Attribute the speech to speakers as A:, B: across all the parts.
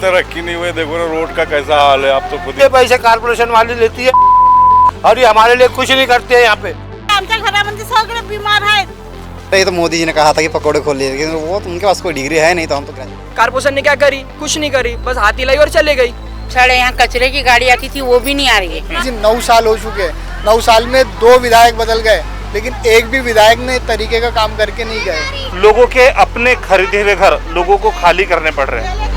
A: तरक्की नहीं हुई, देखो ना रोड का कैसा हाल है, आप तो खुद
B: ये पैसे कारपोरेशन वाली लेती है और ये हमारे लिए कुछ नहीं करते हैं यहाँ पे।
C: आमच्या घरामध्ये सगळे बीमार आहेत।
D: ये तो मोदी जी ने कहा था कि पकौड़े खोल लिए, लेकिन वो तो उनके पास कोई डिग्री है नहीं, तो हम तो
E: कारपोरेशन ने क्या करी? कुछ नहीं करी, बस हाथ हिलाई और चले गई।
C: साढ़े यहाँ कचरे की गाड़ी आती थी, वो भी नहीं आ रही है।
F: 9 साल हो चुके हैं, 9 साल में 2 विधायक बदल गए, लेकिन एक भी विधायक ने तरीके का काम करके नहीं गए।
G: लोगों के अपने खरीदे हुए घर लोगों को खाली करने पड़ रहे हैं।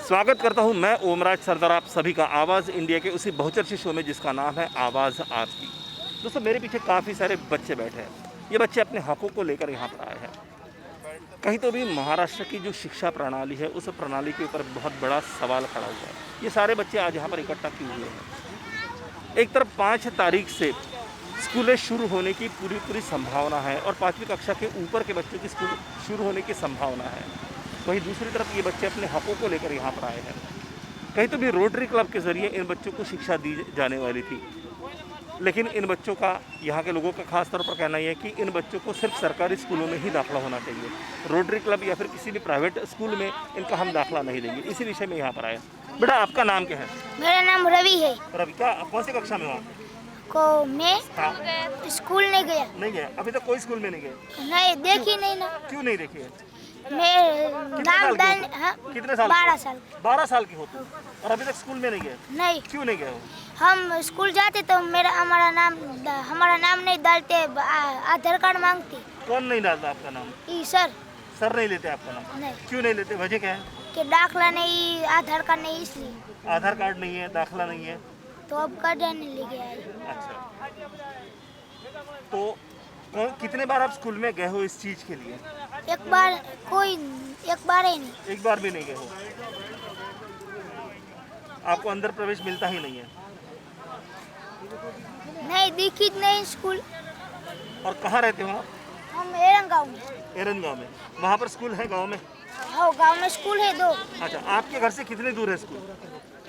G: स्वागत करता हूं मैं ओमराज सरदार, आप सभी का आवाज़ इंडिया के उसी बहुचर्चित शो में जिसका नाम है आवाज़ आपकी। दोस्तों, मेरे पीछे काफ़ी सारे बच्चे बैठे हैं। ये बच्चे अपने हकों को लेकर यहाँ पर आए हैं। कहीं तो भी महाराष्ट्र की जो शिक्षा प्रणाली है उस प्रणाली के ऊपर बहुत बड़ा सवाल खड़ा हुआ है। ये सारे बच्चे आज यहाँ पर इकट्ठा किए हुए हैं। एक तरफ 5 तारीख से स्कूलें शुरू होने की पूरी संभावना है और 5वीं कक्षा के ऊपर के बच्चों की स्कूल शुरू होने की संभावना है। वहीं दूसरी तरफ ये बच्चे अपने हकों को लेकर यहाँ पर आए हैं। कहीं तो भी रोटरी क्लब के ज़रिए इन बच्चों को शिक्षा दी जाने वाली थी, लेकिन इन बच्चों का, यहाँ के लोगों का खास तौर पर कहना यह है कि इन बच्चों को सिर्फ सरकारी स्कूलों में ही दाखिला होना चाहिए। रोटरी क्लब या फिर किसी भी प्राइवेट स्कूल में इनका हम दाखिला नहीं देंगे। इसी विषय में यहाँ पर आए। बेटा, आपका नाम क्या है?
H: मेरा नाम रवि है।
G: रवि, क्या कौन सी कक्षा में हो आप?
H: को मैं स्कूल नहीं गया।
G: नहीं गया? अभी तक कोई स्कूल में नहीं गए?
H: नहीं देखी नहीं ना।
G: क्यों नहीं देखी है?
H: मैं नाम डाल।
G: कितने साल?
H: 12 साल।
G: 12 साल की हो तुम और अभी तक स्कूल में नहीं गए?
H: नहीं।
G: क्यों नहीं गए हो?
H: हम स्कूल जाते तो हमारा नाम नहीं डालते, आधार कार्ड मांगते।
G: कौन नहीं डालता आपका नाम?
H: सर।
G: सर नहीं लेते आपका नाम?
H: नहीं।
G: क्यों नहीं लेते? वजह क्या है? कि
H: दाखला नहीं, आधार कार्ड नहीं, इसलिए।
G: आधार कार्ड नहीं है, दाखला नहीं है,
H: तो अब करने ले गया।
G: अच्छा, तो कितने बार आप स्कूल में गए हो इस चीज के लिए?
H: एक बार ही नहीं।
G: एक बार भी नहीं गए हो? आपको अंदर प्रवेश मिलता ही नहीं है?
H: नहीं दिखी नहीं स्कूल।
G: और कहाँ रहते हो आप?
H: हम एरन गाँव में।
G: एरन गाँव में? वहाँ पर स्कूल है गाँव में?
H: हाँ, गाँव में स्कूल है 2।
G: अच्छा, आपके घर से कितने दूर है स्कूल?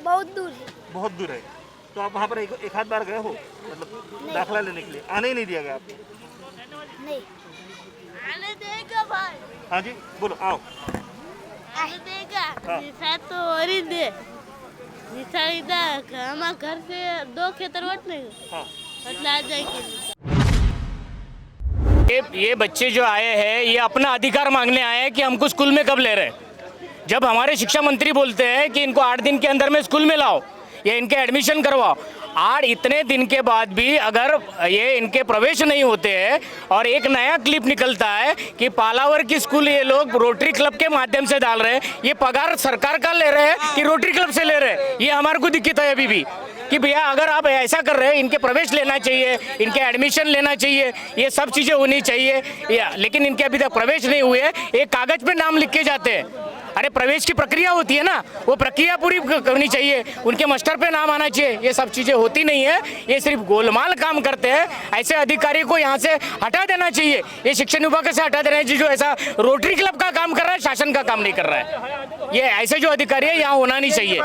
H: बहुत दूर है।
G: बहुत दूर है। तो आप वहाँ पर एक आध बार गए हो, मतलब दाखिला लेने के लिए? आने ही नहीं दिया गया आपको?
H: नहीं।
C: आने देगा भाई।
G: हाँ जी, बोलो, आओ।
C: आने देगा।
G: हाँ।
C: निशा तो और ही दे। निशा इधर हमारे घर से 2 खेतर वट नहीं।
G: हाँ।
C: मतलब आ जाएंगे।
I: ये बच्चे जो आए हैं ये अपना अधिकार मांगने आए हैं कि हमको स्कूल में कब ले रहे हैं। जब हमारे शिक्षा मंत्री बोलते हैं कि इनको 8 दिन के अंदर में स्कूल में लाओ या इनके एडमिशन करवाओ, और इतने दिन के बाद भी अगर ये इनके प्रवेश नहीं होते हैं और एक नया क्लिप निकलता है कि पालावर की स्कूल ये लोग रोटरी क्लब के माध्यम से डाल रहे हैं, ये पगार सरकार का ले रहे हैं कि रोटरी क्लब से ले रहे हैं, ये हमारे को दिक्कत है अभी भी कि भैया अगर आप ऐसा कर रहे हैं, इनके प्रवेश लेना चाहिए, इनके एडमिशन लेना चाहिए, ये सब चीज़ें होनी चाहिए, लेकिन इनके अभी तक प्रवेश नहीं हुए हैं। एक कागज पे नाम लिख के जाते हैं। अरे प्रवेश की प्रक्रिया होती है ना, वो प्रक्रिया पूरी करनी चाहिए, उनके मास्टर पे नाम आना चाहिए। ये सब चीज़ें होती नहीं है, ये सिर्फ गोलमाल काम करते हैं। ऐसे अधिकारी को यहाँ से हटा देना चाहिए, ये शिक्षा विभाग से हटा देना चाहिए जो ऐसा रोटरी क्लब का काम कर रहा है, शासन का काम नहीं कर रहा है। ये ऐसे जो अधिकारी है यहाँ होना नहीं चाहिए।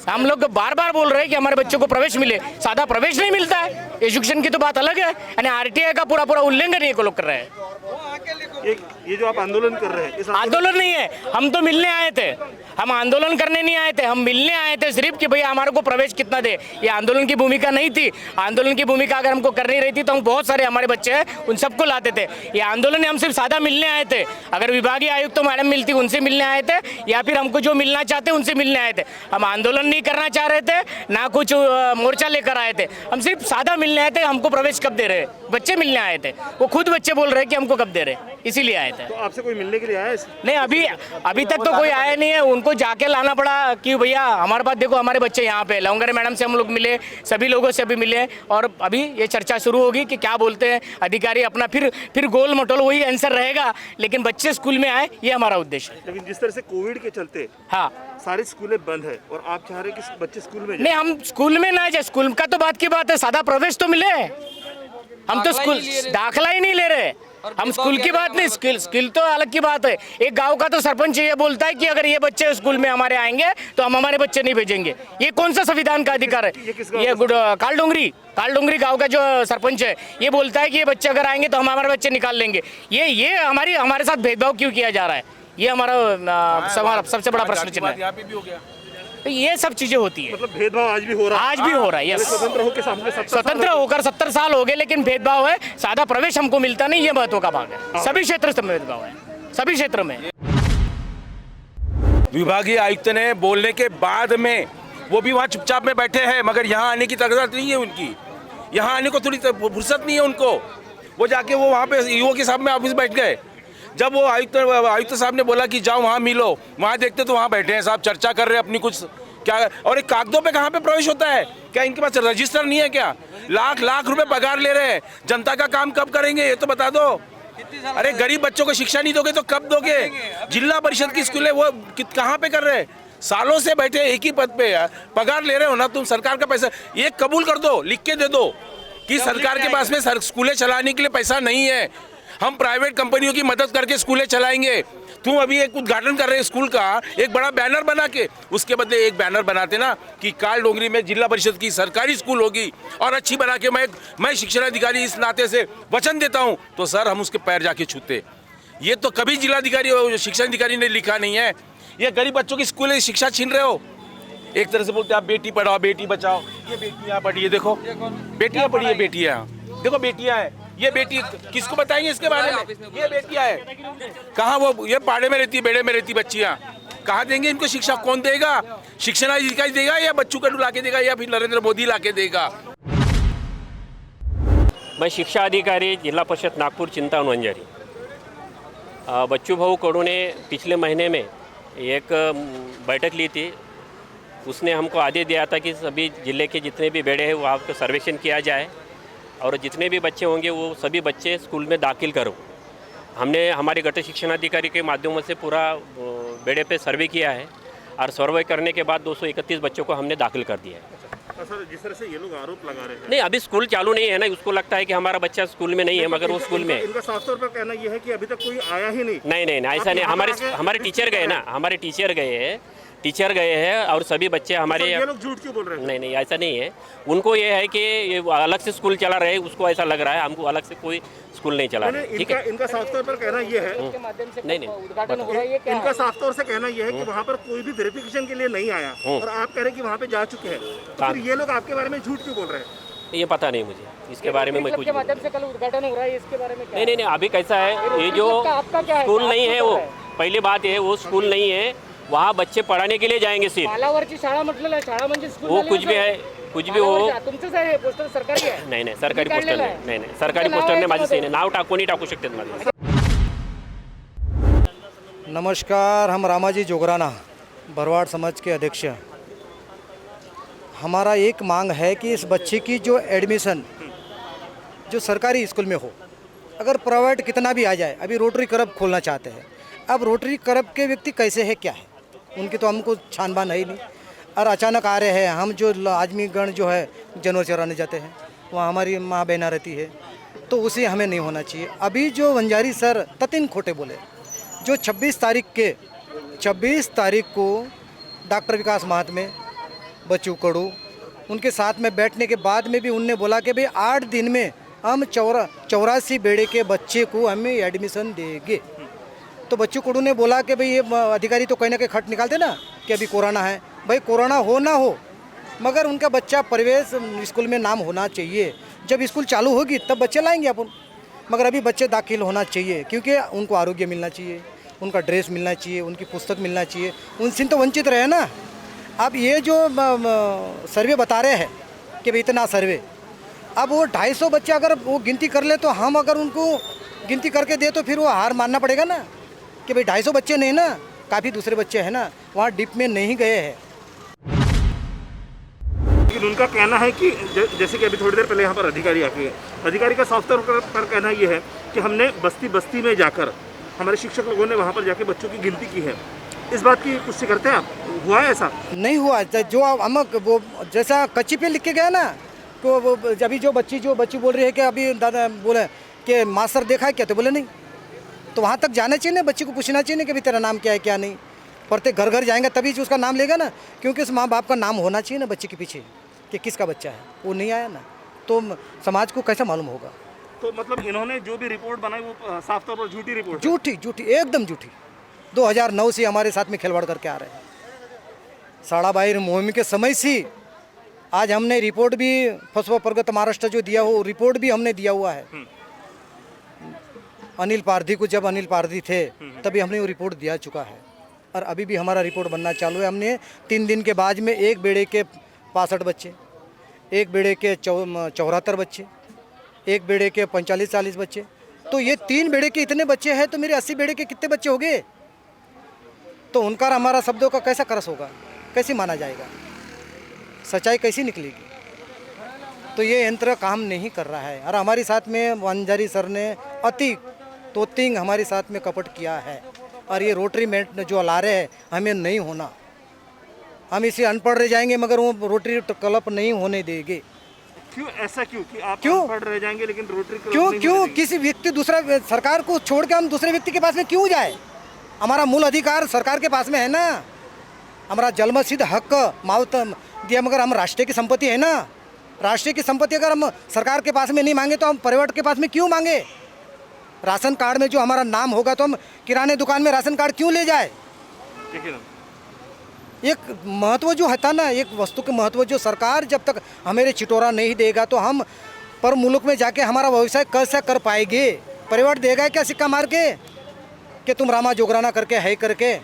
I: हम लोग बार बार बोल रहे हैं कि हमारे बच्चों को प्रवेश मिले, सादा प्रवेश नहीं मिलता है। एजुकेशन की तो बात अलग है, यानी RTI का पूरा उल्लंघन ये लोग कर रहे हैं।
G: ये जो आप आंदोलन कर रहे हैं इस
I: आंदोलन नहीं है, हम तो मिलने आए थे, हम आंदोलन करने नहीं आए थे, हम मिलने आए थे सिर्फ कि भैया हमारे को प्रवेश कितना दे। ये आंदोलन की भूमिका नहीं थी। आंदोलन की भूमिका अगर हमको करनी रही थी तो हम बहुत सारे हमारे बच्चे हैं उन सबको लाते थे। ये आंदोलन हम सिर्फ सादा मिलने आए थे। अगर विभागीय आयुक्त तो मैडम मिलती उनसे मिलने आए थे, या फिर हमको जो मिलना चाहते उनसे मिलने आए थे। हम आंदोलन नहीं करना चाह रहे थे, ना कुछ मोर्चा लेकर आए थे। हम सिर्फ सादा मिलने आए थे, हमको प्रवेश कब दे रहे, बच्चे मिलने आए थे। वो खुद बच्चे बोल रहे कि हमको कब दे रहे, इसीलिए आए थे।
G: तो आपसे कोई मिलने के लिए आया है?
I: नहीं, अभी तक तो कोई आया नहीं है। उनको जाके लाना पड़ा कि भैया हमारे पास देखो हमारे बच्चे यहाँ पे। लवंगरे मैडम से हम लोग मिले, सभी लोगों से अभी मिले, और अभी ये चर्चा शुरू होगी कि क्या बोलते हैं अधिकारी अपना। फिर गोल मटोल वही आंसर रहेगा, लेकिन बच्चे स्कूल में आए ये हमारा उद्देश्य है।
G: लेकिन जिस तरह से कोविड के चलते
I: हाँ,
G: सारी स्कूलें बंद है और आप चाह रहे हैं कि बच्चे स्कूल में जाएं।
I: नहीं, हम स्कूल में ना जाए, स्कूल का तो बात की बात है, सादा प्रवेश तो मिले। हम तो स्कूल दाखिला ही नहीं ले रहे। हम स्कूल की बात नहीं, स्किल तो अलग की बात है। एक गांव का तो सरपंच ये बोलता है कि अगर ये बच्चे स्कूल में हमारे आएंगे तो हम हमारे बच्चे नहीं भेजेंगे। ये कौन सा संविधान का अधिकार है? ये कालडोंगरी गांव का जो सरपंच है ये बोलता है कि ये बच्चे अगर आएंगे तो हम हमारे बच्चे निकाल लेंगे। ये हमारे साथ भेदभाव क्यों किया जा रहा है? ये हमारा सबसे बड़ा प्रश्न चिन्ह है। तो ये सब चीजें होती है।
G: मतलब भेदभाव आज भी हो रहा है?
I: आज भी हो रहा है, यस। स्वतंत्र होकर 70 साल हो गए, लेकिन भेदभाव है। सादा प्रवेश हमको मिलता नहीं, ये महत्व का भाग है। सभी क्षेत्र से भेदभाव है, सभी क्षेत्र में।
B: विभागीय आयुक्त ने बोलने के बाद में वो भी वहाँ चुपचाप में बैठे हैं, मगर यहाँ आने की ताकत नहीं है उनकी। यहाँ आने को थोड़ी फुर्सत नहीं है उनको। वो जाके वो वहाँ पे ईओ के सामने ऑफिस बैठ गए। जब वो आयुक्त साहब ने बोला कि जाओ वहाँ मिलो, वहाँ देखते तो वहाँ बैठे हैं साहब, चर्चा कर रहे हैं अपनी कुछ क्या। और एक कागजों पे कहाँ पे प्रवेश होता है? क्या इनके पास रजिस्टर नहीं है क्या? लाख रुपए पगार ले रहे हैं, जनता का काम कब करेंगे ये तो बता दो। अरे गरीब बच्चों को शिक्षा नहीं दोगे तो कब दोगे? जिला परिषद की स्कूल है वो कहाँ पे कर रहे हैं? सालों से बैठे एक ही पद पे पगार ले रहे हो ना तुम। सरकार का पैसा ये कबूल कर दो, लिख के दे दो कि सरकार के पास में स्कूलें चलाने के लिए पैसा नहीं है, हम प्राइवेट कंपनियों की मदद करके स्कूलें चलाएंगे। तुम अभी एक उद्घाटन कर रहे हैं स्कूल का, एक बड़ा बैनर बना के, उसके बदले एक बैनर बनाते ना कि कालडोंगरी में जिला परिषद की सरकारी स्कूल होगी और अच्छी बना के मैं शिक्षा अधिकारी इस नाते से वचन देता हूं, तो सर हम उसके पैर जाके छूते। ये तो कभी जिलाधिकारी शिक्षा अधिकारी ने लिखा नहीं है। ये गरीब बच्चों की स्कूल शिक्षा छीन रहे हो। एक तरह से बोलते आप बेटी पढ़ाओ बेटी बचाओ। ये बेटियां पढ़ी है, देखो बेटियां पढ़ी है, बेटियां देखो बेटियां है। ये बेटी किसको बताएंगे इसके बारे में? ये बेटियां है कहाँ? वो ये पाड़े में रहती, बेड़े में रहती बच्चियां, कहाँ देंगे इनको शिक्षा? कौन देगा? शिक्षा अधिकारी देगा या बच्चों को ला के देगा या फिर नरेंद्र मोदी ला के देगा?
J: मैं शिक्षा अधिकारी जिला परिषद नागपुर चिंतामण वंजारी। बच्चू भाऊ कडू ने पिछले महीने में एक बैठक ली थी। उसने हमको आदेश दिया था कि सभी जिले के जितने भी बेड़े हैं वहाँ पर सर्वेक्षण किया जाए और जितने भी बच्चे होंगे वो सभी बच्चे स्कूल में दाखिल करो। हमने हमारे गट शिक्षण अधिकारी के माध्यम से पूरा बेड़े पे सर्वे किया है और सर्वे करने के बाद 231 बच्चों को हमने दाखिल कर दिया है।
G: सर जिस तरह से ये लोग आरोप लगा रहे हैं,
J: नहीं अभी स्कूल चालू नहीं है ना, उसको लगता है कि हमारा बच्चा स्कूल में नहीं है मगर वो स्कूल में है।
G: इनका साफ तौर पर कहना ये है कि अभी तक कोई आया ही नहीं।
J: नहीं ऐसा नहीं। हमारे टीचर गए ना, हमारे टीचर गए हैं और सभी बच्चे हमारे।
G: ये लोग झूठ क्यों बोल रहे हैं?
J: नहीं ऐसा नहीं है। उनको ये है कि ये अलग से स्कूल चला रहे, उसको ऐसा लग रहा है हमको अलग से कोई स्कूल नहीं चला रहे। ठीक है,
G: इनका साफ तौर पर कहना ये है,
J: नहीं
E: उद्घाटन हो रहा है,
G: इनका साफ तौर से कहना यह है कि वहाँ पर कोई भी वेरिफिकेशन के लिए नहीं आया और आप कह रहे हैं कि वहाँ पे जा चुके हैं। तो फिर ये लोग आपके बारे में झूठ क्यों बोल रहे हैं?
J: ये पता नहीं मुझे इसके बारे में। मैं कुछ
E: माध्यम से कल उद्घाटन हो रहा है, इसके बारे में
J: नहीं अभी कैसा है, ये जो स्कूल नहीं है वो पहली बात है, वो स्कूल नहीं है, वहाँ बच्चे पढ़ाने के लिए जाएंगे सिर्फ।
E: पालावरची शाळा म्हटलेलं, शाळा म्हणजे स्कूल
J: वो कुछ भी है, कुछ भी हो।
E: तुमचंच आहे पोस्टर? सरकारी आहे?
J: नहीं सरकारी पोस्टर नहीं सरकारी पोस्टर ने माझं सही नाही, नाव कोणी टाकू शकते माझं।
F: नमस्कार, हम रामाजी जोगराना भरवाड़ समाज के अध्यक्ष। हमारा एक मांग है कि इस बच्चे की जो एडमिशन जो सरकारी स्कूल में हो, अगर प्राइवेट कितना भी आ जाए। अभी रोटरी क्लब खोलना चाहते हैं, अब रोटरी क्लब के व्यक्ति कैसे है क्या है उनकी तो हमको छानबान है ही नहीं। और अचानक आ रहे हैं, हम जो आदमी गण जो है जानवर चराने जाते हैं, वहाँ हमारी माँ बहना रहती है, तो उसे हमें नहीं होना चाहिए। अभी जो वंजारी सर ततिन खोटे बोले, जो 26 तारीख को डॉक्टर विकास महात्मे, बच्चू कडू उनके साथ में बैठने के बाद में भी उनने बोला कि भाई 8 दिन में हम 84 बेड़े के बच्चे को हमें एडमिशन देंगे। तो बच्चों को ने बोला कि भाई ये अधिकारी तो कहीं ना कहीं खट निकालते ना कि अभी कोरोना है। भाई कोरोना हो ना हो, मगर उनका बच्चा प्रवेश स्कूल में नाम होना चाहिए। जब स्कूल चालू होगी तब बच्चे लाएंगे अपन, मगर अभी बच्चे दाखिल होना चाहिए, क्योंकि उनको आरोग्य मिलना चाहिए, उनका ड्रेस मिलना चाहिए, उनकी पुस्तक मिलना चाहिए। उनसे तो वंचित रहे ना। अब ये जो सर्वे बता रहे हैं कि भाई इतना सर्वे, अब वो 250 बच्चे अगर वो गिनती कर ले तो हम अगर उनको गिनती करके दे तो फिर वो हार मानना पड़ेगा ना कि भाई 250 बच्चे नहीं ना, काफ़ी दूसरे बच्चे हैं ना, वहाँ डिप में नहीं गए हैं।
G: लेकिन उनका कहना है कि जैसे कि अभी थोड़ी देर पहले यहाँ पर अधिकारी आके, अधिकारी का साफ तौर पर कहना ये है कि हमने बस्ती बस्ती में जाकर, हमारे शिक्षक लोगों ने वहाँ पर जाके बच्चों की गिनती की है। इस बात की पुष्टि करते हैं आप? हुआ है ऐसा?
F: नहीं हुआ। जो हम वो जैसा कच्ची पे लिख के गया ना, तो वो अभी जो बच्ची बोल रही है कि अभी दादा बोले कि मास्टर देखा है क्या, तो बोले नहीं। तो वहाँ तक जाना चाहिए ना, बच्ची को पूछना चाहिए ना कि भाई तेरा नाम क्या है क्या नहीं। प्रत्येक घर घर जाएंगे तभी उसका नाम लेगा ना, क्योंकि उस माँ बाप का नाम होना चाहिए ना बच्चे के पीछे कि किसका बच्चा है। वो नहीं आया ना, तो समाज को कैसा मालूम होगा।
G: तो मतलब इन्होंने जो भी रिपोर्ट बनाई वो साफ तौर पर झूठी रिपोर्ट,
F: झूठी एकदम झूठी। 2009 से हमारे साथ में खिलवाड़ करके आ रहे हैं। साड़ाबाई मुहिम के समय से आज हमने रिपोर्ट भी फसवा प्रगत महाराष्ट्र जो दिया हो, रिपोर्ट भी हमने दिया हुआ है। अनिल पारधी को, जब अनिल पारधी थे तभी हमने वो रिपोर्ट दिया चुका है, और अभी भी हमारा रिपोर्ट बनना चालू है। हमने 3 दिन के बाद में एक बेड़े के 65 बच्चे, एक बेड़े के 74 बच्चे, एक बेड़े के 45-40 बच्चे, तो ये 3 बेड़े के इतने बच्चे हैं, तो मेरे 80 बेड़े के कितने बच्चे हो गए? तो उनका हमारा शब्दों का कैसा करस होगा, कैसे माना जाएगा, सच्चाई कैसी निकलेगी? तो ये यंत्र काम नहीं कर रहा है। और हमारे साथ में वंजारी सर ने अति तोतिंग हमारे साथ में कपट किया है, और ये रोटरी मेट जो ला रहे हैं हमें नहीं होना। हम इसे अनपढ़ रह जाएंगे मगर वो रोटरी क्लब नहीं होने देंगे।
G: क्यों ऐसा? क्यों कि आप
F: क्यों
G: अनपढ़ रह जाएंगे लेकिन रोटरी क्लब
F: क्यों
G: नहीं
F: क्यों
G: होने देंगे?
F: किसी व्यक्ति दूसरा सरकार को छोड़ के हम दूसरे व्यक्ति के पास में क्यों जाए? हमारा मूल अधिकार सरकार के पास में है ना, हमारा जन्मसिद्ध हक मावत दिया, मगर हम राष्ट्र की संपत्ति है ना। राष्ट्र की संपत्ति अगर हम सरकार के पास में नहीं मांगे तो हम प्राइवेट के पास में क्यों मांगे? राशन कार्ड में जो हमारा नाम होगा तो हम किराने दुकान में राशन कार्ड क्यों ले जाए? एक महत्व जो है ना, एक वस्तु के महत्व जो सरकार जब तक हमें चिटोरा नहीं देगा तो हम पर मुल्क में जाके हमारा व्यवसाय कैसे कर पाएंगे? प्राइवेट देगा क्या सिक्का मार के कि तुम रामा जोगराना करके है करके?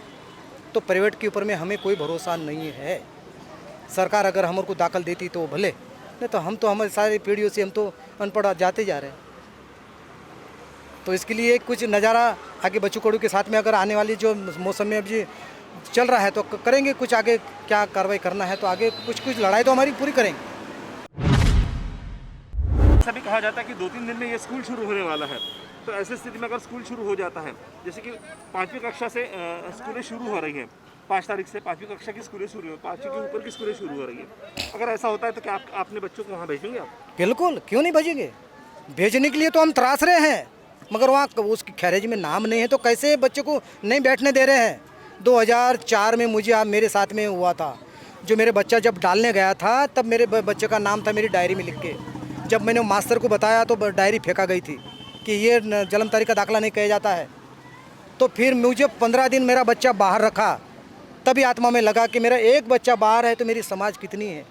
F: तो प्राइवेट के ऊपर में हमें कोई भरोसा नहीं है। सरकार अगर हमको को दाखिल देती तो भले, नहीं तो हम तो हमारे सारी पीढ़ियों से हम तो अनपढ़ जाते जा रहे हैं। तो इसके लिए कुछ नज़ारा आगे बच्चू कड़ू के साथ में अगर आने वाली जो मौसम में अभी चल रहा है तो करेंगे कुछ, आगे क्या कार्रवाई करना है तो आगे कुछ लड़ाई तो हमारी पूरी करेंगे।
G: सभी कहा जाता है कि 2-3 दिन में ये स्कूल शुरू होने वाला है, तो ऐसी स्थिति में अगर स्कूल शुरू हो जाता है, जैसे कि 5वीं कक्षा से स्कूलें शुरू हो रही हैं, 5 तारीख से 5वीं कक्षा की स्कूलें शुरू हो, 5वीं के ऊपर की स्कूलें शुरू हो रही है। अगर ऐसा होता है तो क्या आप अपने बच्चों को वहाँ भेजेंगे आप?
F: बिल्कुल, क्यों नहीं भेजेंगे? भेजने के लिए तो हम तरास रहे हैं, मगर वहाँ उसकी खैरेज में नाम नहीं है तो कैसे बच्चे को नहीं बैठने दे रहे हैं? 2004 में मुझे आप मेरे साथ में हुआ था, जो मेरे बच्चा जब डालने गया था तब मेरे बच्चे का नाम था मेरी डायरी में लिख के। जब मैंने मास्टर को बताया तो डायरी फेंका गई थी कि ये जन्म तारीख का दाखिला नहीं किया जाता है। तो फिर मुझे 15 दिन मेरा बच्चा बाहर रखा, तभी आत्मा में लगा कि मेरा एक बच्चा बाहर है तो मेरी समाज कितनी है।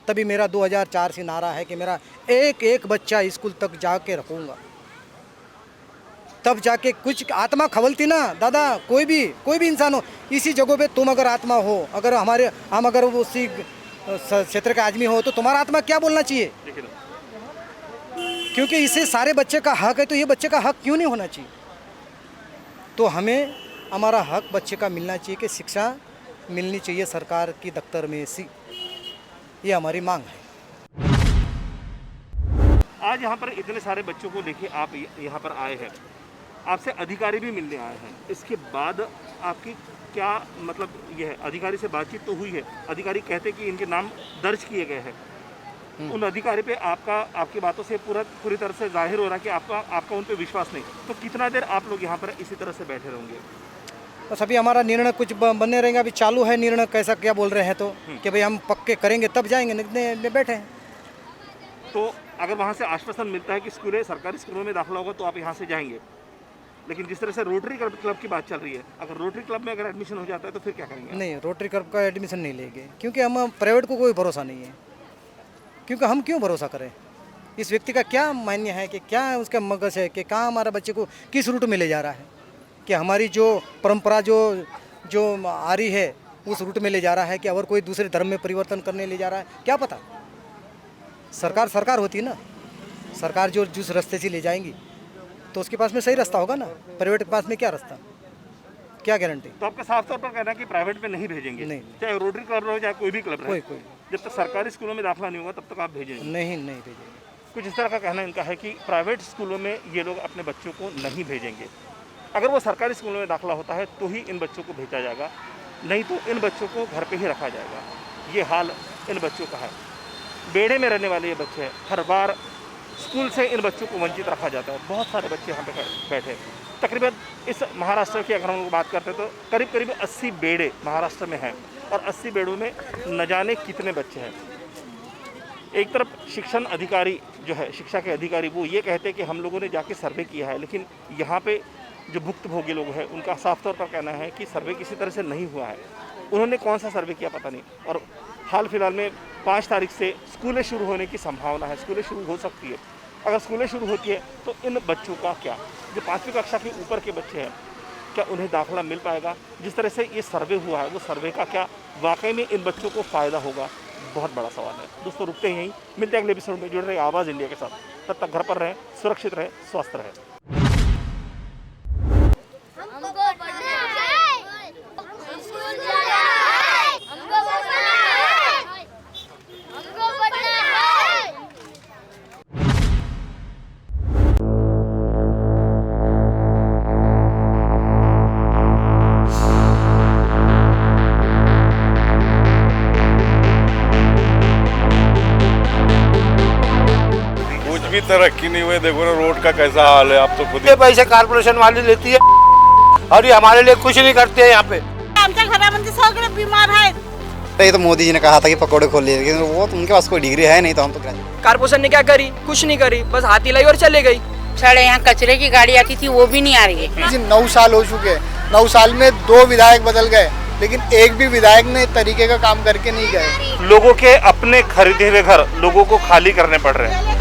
F: तभी मेरा 2004 से नारा है कि मेरा एक बच्चा स्कूल तक जाके रखूँगा, तब जाके कुछ आत्मा खवलती ना दादा। कोई भी इंसान हो, इसी जगह पे तुम अगर आत्मा हो, अगर हम अगर उसी क्षेत्र के आदमी हो तो तुम्हारा आत्मा क्या बोलना चाहिए? क्योंकि इससे सारे बच्चे का हक है, तो ये बच्चे का हक क्यों नहीं होना चाहिए? तो हमें हमारा हक बच्चे का मिलना चाहिए कि शिक्षा मिलनी चाहिए सरकार की दफ्तर में से, ये हमारी मांग है।
G: आज यहाँ पर इतने सारे बच्चों को लेके आप यहाँ पर आए हैं, आपसे अधिकारी भी मिलने आए हैं, इसके बाद आपकी क्या मतलब ये है? अधिकारी से बातचीत तो हुई है, अधिकारी कहते कि इनके नाम दर्ज किए गए हैं, उन अधिकारी पे आपकी बातों से पूरी तरह से जाहिर हो रहा है कि आपका उन पे विश्वास नहीं। तो कितना देर आप लोग यहाँ पर इसी तरह से बैठे रहेंगे?
F: बस अभी हमारा निर्णय कुछ बनने रहेंगे, अभी चालू है निर्णय कैसा क्या बोल रहे हैं तो कि भाई हम पक्के करेंगे तब जाएंगे, नहीं बैठे हैं।
G: तो अगर वहाँ से आश्वासन मिलता है कि सरकारी स्कूलों में दाखिला होगा तो आप यहाँ से जाएंगे, लेकिन जिस तरह से रोटरी क्लब की बात चल रही है, अगर रोटरी क्लब में अगर एडमिशन हो जाता है तो फिर क्या करेंगे?
F: नहीं, रोटरी क्लब का एडमिशन नहीं लेंगे, क्योंकि हम प्राइवेट को कोई भरोसा नहीं है। क्योंकि हम क्यों भरोसा करें? इस व्यक्ति का क्या मान्य है कि क्या उसका मगज है कि कहाँ हमारा बच्चे को किस रूट में ले जा रहा है, कि हमारी जो परंपरा जो आ रही है उस रूट में ले जा रहा है कि और कोई दूसरे धर्म में परिवर्तन करने ले जा रहा है, क्या पता। सरकार होती है ना, सरकार जो जिस रास्ते से ले जाएंगी तो उसके पास में सही रास्ता होगा ना, प्राइवेट के पास में क्या रास्ता, क्या गारंटी?
G: तो आपका साफ तौर पर कहना है कि प्राइवेट में नहीं भेजेंगे?
F: नहीं।
G: चाहे रोटरी क्लब रहो चाहे कोई भी क्लब रहे,
F: कोई
G: जब तक सरकारी स्कूलों में दाखिला नहीं होगा तब तक आप भेजेंगे?
F: नहीं भेजेंगे।
G: कुछ इस तरह का कहना इनका है कि प्राइवेट स्कूलों में ये लोग अपने बच्चों को नहीं भेजेंगे। अगर वो सरकारी स्कूलों में दाखिला होता है तो ही इन बच्चों को भेजा जाएगा, नहीं तो इन बच्चों को घर पे ही रखा जाएगा। ये हाल इन बच्चों का है। बेड़े में रहने वाले ये बच्चे हैं, हर बार स्कूल से इन बच्चों को वंचित रखा जाता है। बहुत सारे बच्चे यहाँ पे बैठे, तकरीबन इस महाराष्ट्र की अगर हम लोग बात करते हैं तो करीब 80 बेड़े महाराष्ट्र में हैं, और 80 बेड़ों में न जाने कितने बच्चे हैं। एक तरफ शिक्षण अधिकारी जो है, शिक्षा के अधिकारी, वो ये कहते हैं कि हम लोगों ने जाके सर्वे किया है, लेकिन यहाँ पे जो भुक्तभोगी लोग हैं उनका साफ तौर पर कहना है कि सर्वे किसी तरह से नहीं हुआ है। उन्होंने कौन सा सर्वे किया पता नहीं। और हाल फिलहाल में 5 तारीख से स्कूलें शुरू होने की संभावना है, स्कूलें शुरू हो सकती है। अगर स्कूलें शुरू होती है तो इन बच्चों का क्या, जो 5वीं कक्षा के ऊपर के बच्चे हैं, क्या उन्हें दाखिला मिल पाएगा? जिस तरह से ये सर्वे हुआ है वो सर्वे का क्या वाकई में इन बच्चों को फ़ायदा होगा, बहुत बड़ा सवाल है। दोस्तों रुकते हैं यहीं, मिलते हैं अगले एपिसोड में। जुड़ रहे आवाज़ इंडिया के साथ, तब तक घर पर रहें, सुरक्षित रहें, स्वस्थ रहें।
A: कुछ भी तरक्की नहीं हुई, देखो ना रोड का कैसा हाल है, आप तो खुद
K: ये पैसे कारपोरेशन वाली लेती है और ये हमारे लिए कुछ नहीं करते हैं। यहाँ पे
C: आमच्या घरामध्ये सगळे बीमार आहेत।
D: ये तो मोदी जी ने कहा था कि पकौड़े खोल लिए, लेकिन वो तो उनके पास कोई डिग्री है नहीं, तो हम तो ग्रेजुएट।
E: कारपोरेशन ने क्या करी? कुछ नहीं करी, बस हाथी लाई और चले गई।
L: साढ़े यहाँ कचरे की गाड़ी आती थी, वो भी नहीं आ रही है।
K: 9 साल हो चुके हैं, 9 साल में 2 विधायक बदल गए, लेकिन एक भी विधायक ने तरीके का काम करके नहीं गए।
G: लोगों के अपने खरीदे हुए घर लोगों को खाली करने पड़ रहे हैं।